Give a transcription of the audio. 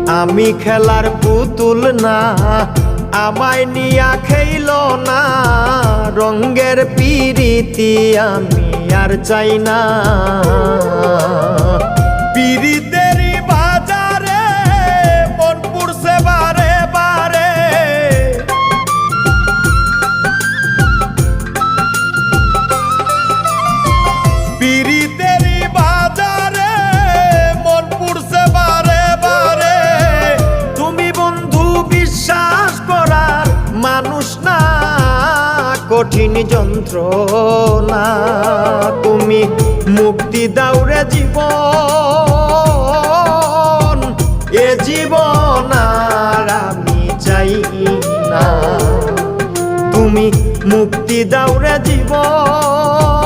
আমি খেলার পুতুল না, আমায় নিয়া খেইল না। রঙ্গের পিরিতি আমি আর চাই না। পিরিতেরই বাজারে মন পুড়ছে বারে বারে। পিরিতেরই বাজারে মন পুড়ছে বারে বারে। তুমি বন্ধু বিশ্বাস করার মানুষ না, কঠিন যন্ত্রণা। তুমি মুক্তি দাও রে জীবন, এ জীবন আর আমি চাই না। তুমি মুক্তি দাও রে জীবন।